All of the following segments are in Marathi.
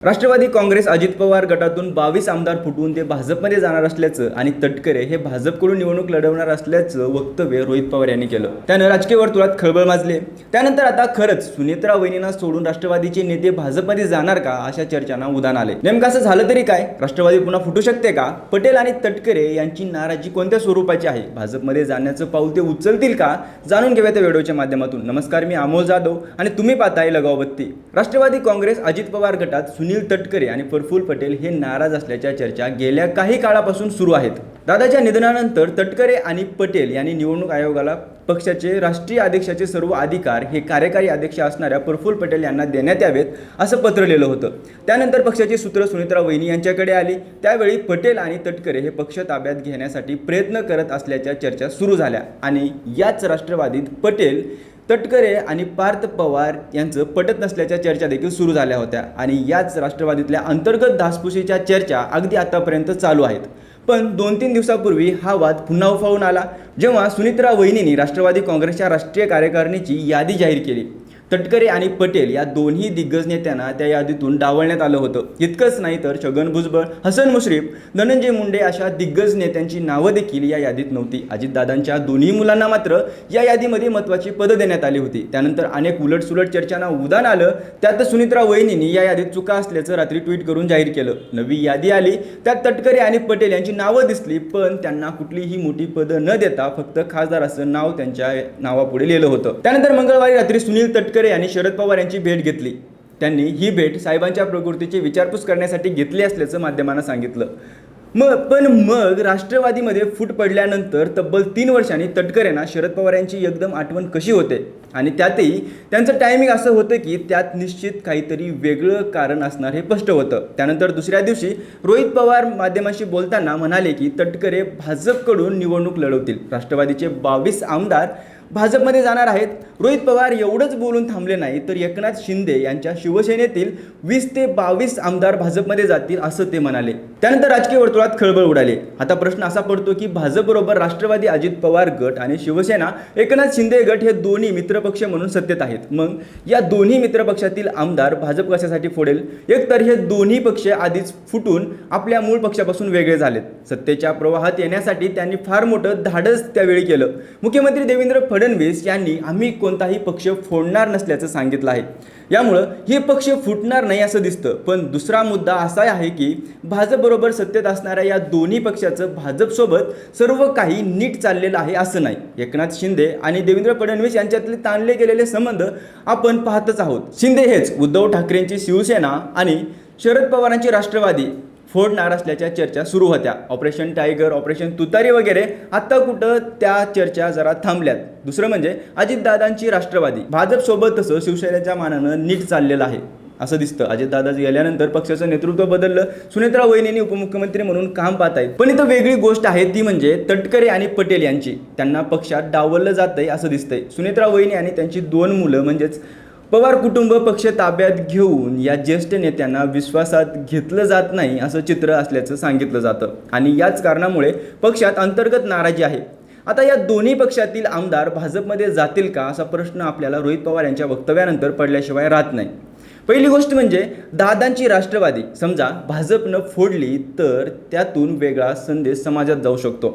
राष्ट्रवादी काँग्रेस अजित पवार गटातून 22 आमदार फुटवून ते भाजपमध्ये जाणार असल्याचं आणि तटकरे हे भाजपकडून निवडणूक लढवणार असल्याचं वक्तव्य रोहित पवार यांनी केलं. त्यानं राजकीय वर्तुळात खळबळ माजली. त्यानंतर आता खरंच सुनेत्रा वहिनींना सोडून राष्ट्रवादीचे नेते भाजपमध्ये जाणार का अशा चर्चांना उधाण आले. नेमकं असं झालं तरी काय? राष्ट्रवादी पुन्हा फुटू शकते का? पटेल आणि तटकरे यांची नाराजी कोणत्या स्वरूपाची आहे? भाजपमध्ये जाण्याचं पाऊल ते उचलतील का? जाणून घेऊया त्या व्हिडिओच्या माध्यमातून. नमस्कार, मी अमोल जाधव आणि तुम्ही पाहताय लगावबत्ती. राष्ट्रवादी काँग्रेस अजित पवार गटात सुनील तटकरे आणि प्रफुल्ल पटेल हे नाराज असल्याच्या चर्चा गेल्या काही काळापासून सुरू आहेत. दादाच्या निधनानंतर तटकरे आणि पटेल यांनी निवडणूक आयोगाला पक्षाचे राष्ट्रीय अध्यक्षाचे सर्व अधिकार हे कार्यकारी अध्यक्ष असणाऱ्या प्रफुल्ल पटेल यांना देण्यात यावेत असं पत्र लिहिलं होतं. त्यानंतर पक्षाची सूत्र सुनेत्रा वहिनी यांच्याकडे आली. त्यावेळी पटेल आणि तटकरे हे पक्ष ताब्यात घेण्यासाठी प्रयत्न करत असल्याच्या चर्चा सुरू झाल्या आणि याच राष्ट्रवादीत पटेल, तटकरे आणि पार्थ पवार यांचं पटत नसल्याच्या चर्चा देखील सुरू झाल्या होत्या आणि याच राष्ट्रवादीतल्या अंतर्गत धासपुशीच्या चर्चा अगदी आतापर्यंत चालू आहेत. पण 2-3 दिवसापूर्वी हा वाद पुन्हा उफाळून आला जेव्हा सुनेत्रा वहिनींनी राष्ट्रवादी काँग्रेसच्या राष्ट्रीय कार्यकारिणीची यादी जाहीर केली. तटकरे आणि पटेल या दोन्ही दिग्गज नेत्यांना त्या यादीतून डावलण्यात आलं होतं. इतकंच नाही तर छगन भुजबळ, हसन मुश्रीफ, धनंजय मुंडे अशा दिग्गज नेत्यांची नावं देखील या यादीत नव्हती. अजितदादांच्या दोन्ही मुलांना मात्र या यादीमध्ये महत्त्वाची पदं देण्यात आली होती. त्यानंतर अनेक उलटसुलट चर्चांना उधाण आलं. त्यात सुनेत्रा वहिनींनी या यादीत चुका असल्याचं रात्री ट्विट करून जाहीर केलं. नवी यादी आली, त्यात तटकरे आणि पटेल यांची नावं दिसली, पण त्यांना कुठलीही मोठी पदं न देता फक्त खासदार असं नाव त्यांच्या नावापुढे लिहिलं होतं. त्यानंतर मंगळवारी रात्री सुनील तटकरे आणि शरद पवार यांची भेट घेतली. त्यांनी ही भेट साहेबांच्या प्रकृतीची विचारपूस करण्यासाठी घेतली असल्याचं माध्यमांना सांगितलं. मग राष्ट्रवादीमध्ये फूट पडल्यानंतर तब्बल 3 वर्षांनी तटकरेंना शरद पवार यांची एकदम आठवण कशी होते आणि त्यातही त्यांचं टायमिंग असं होतं की त्यात निश्चित काहीतरी वेगळं कारण असणार हे स्पष्ट होतं. त्यानंतर दुसऱ्या दिवशी रोहित पवार माध्यमांशी बोलताना म्हणाले की तटकरे भाजपकडून निवडणूक लढवतील. राष्ट्रवादीचे 22 आमदार भाजपमध्ये जाणार आहेत. रोहित पवार एवढंच बोलून थांबले नाही तर एकनाथ शिंदे यांच्या शिवसेनेतील 20 ते 22 आमदार भाजपमध्ये जातील असं ते म्हणाले. त्यानंतर राजकीय वर्तुळात खळबळ उडाली. आता प्रश्न असा पडतो की भाजपबरोबर राष्ट्रवादी अजित पवार गट आणि शिवसेना एकनाथ शिंदे गट हे दोन्ही मित्रपक्ष म्हणून सत्तेत आहेत. मग या दोन्ही मित्रपक्षातील आमदार भाजप कशासाठी फोडेल? एकतर हे दोन्ही पक्ष आधीच फुटून आपल्या मूळ पक्षापासून वेगळे झालेत. सत्तेच्या प्रवाहात येण्यासाठी त्यांनी फार मोठं धाडस त्यावेळी केलं. मुख्यमंत्री देवेंद्र फडणवीस यांनी आम्ही कोणताही पक्ष फोडणार नसल्याचं सांगितलं आहे. यामुळं हे पक्ष फुटणार नाही असं दिसतं. पण दुसरा मुद्दा असा आहे की भाजपबरोबर सत्तेत असणाऱ्या या दोन्ही पक्षाचं भाजपसोबत सर्व काही नीट चाललेलं आहे असं नाही. एकनाथ शिंदे आणि देवेंद्र फडणवीस यांच्यातले ताणले गेलेले संबंध आपण पाहतच आहोत. शिंदे हेच उद्धव ठाकरेंची शिवसेना आणि शरद पवारांची राष्ट्रवादी फोडणार असल्याच्या चर्चा सुरू होत्या. ऑपरेशन टायगर, ऑपरेशन तुतारी वगैरे आता कुठं त्या चर्चा जरा थांबल्यात. दुसरं म्हणजे अजितदादांची राष्ट्रवादी भाजपसोबत तसं शिवसेनेच्या मानानं नीट चाललेलं आहे असं दिसतं. अजितदादा गेल्यानंतर पक्षाचं नेतृत्व बदललं. सुनेत्रा वहिनींनी उपमुख्यमंत्री म्हणून काम पाहत आहेत. पण इथं वेगळी गोष्ट आहे ती म्हणजे तटकरे आणि पटेल यांची. त्यांना पक्षात डावललं जातंय असं दिसतंय. सुनेत्रा वहिनी आणि त्यांची 2 मुलं म्हणजेच पवार कुटुंब पक्ष ताब्यात घेऊन या ज्येष्ठ नेत्यांना विश्वासात घेतलं जात नाही असं चित्र असल्याचं सांगितलं जातं आणि याच कारणामुळे पक्षात अंतर्गत नाराजी आहे. आता या दोन्ही पक्षातील आमदार भाजपमध्ये जातील का असा प्रश्न आपल्याला रोहित पवार यांच्या वक्तव्यानंतर पडल्याशिवाय राहत नाही. पहिली गोष्ट म्हणजे दादांची राष्ट्रवादी समजा भाजपनं फोडली तर त्यातून वेगळा संदेश समाजात जाऊ शकतो.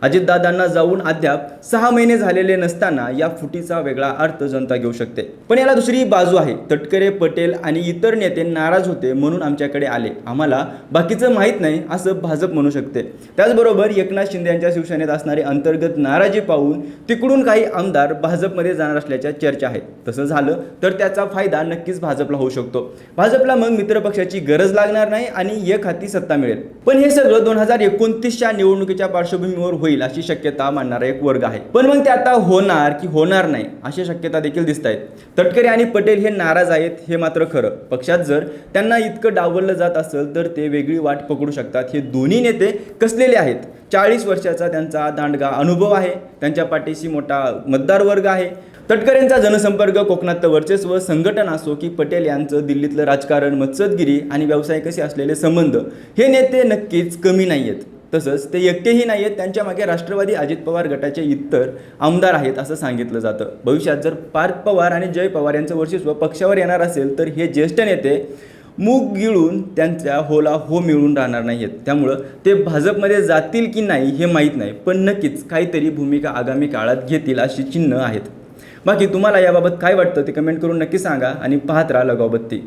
अजितदादांना जाऊन अद्याप 6 महिने झालेले नसताना या फुटीचा वेगळा अर्थ जनता घेऊ शकते. पण याला दुसरी बाजू आहे. तटकरे, पटेल आणि इतर नेते नाराज होते म्हणून आमच्याकडे आले, आम्हाला बाकीचं माहीत नाही असं भाजप म्हणू शकते. त्याचबरोबर एकनाथ शिंदे यांच्या शिवसेनेत असणारी अंतर्गत नाराजी पाहून तिकडून काही आमदार भाजपमध्ये जाणार असल्याच्या चर्चा आहेत. तसं झालं तर त्याचा फायदा नक्कीच भाजपला होऊ शकतो. भाजपला मग मित्रपक्षाची गरज लागणार नाही आणि एक हाती सत्ता मिळेल. पण हे सगळं 2029च्या निवडणुकीच्या पार्श्वभूमीवर होईल अशी शक्यता मानणारा एक वर्ग आहे. पण मग ते आता होणार की होणार नाही अशी शक्यता देखील दिसत आहेत. तटकरे आणि पटेल हे नाराज आहेत हे मात्र खरं. पक्षात जर त्यांना इतकं डावललं जात असेल तर ते वेगळी वाट पकडू शकतात. हे दोन्ही नेते कसलेले आहेत. 40 वर्षाचा त्यांचा दांडगा अनुभव आहे. त्यांच्या पाठीशी मोठा मतदार वर्ग आहे. तटकरेंचा जनसंपर्क, कोकणात वर्चस्व, संघटन असो की पटेल यांचं दिल्लीतलं राजकारण, मत्सदगिरी आणि व्यवसायिकशी असलेले संबंध, हे नेते नक्कीच कमी नाही आहेत. तसंच ते एकटेही नाही आहेत. त्यांच्या मागे राष्ट्रवादी अजित पवार गटाचे इतर आमदार आहेत असं सांगितलं जातं. भविष्यात जर पार्थ पवार आणि जय पवार यांचं वर्चस्व पक्षावर येणार असेल तर हे ज्येष्ठ नेते मूग गिळून त्यांच्या होला हो मिळून राहणार नाही आहेत. त्यामुळं ते भाजपमध्ये जातील की नाही हे माहीत नाही, पण नक्कीच काहीतरी भूमिका आगामी काळात घेतील अशी चिन्ह आहेत. बाकी तुम्हाला याबाबत काय वाटतं ते कमेंट करून नक्की सांगा आणि पाहत राहा लगावबत्ती.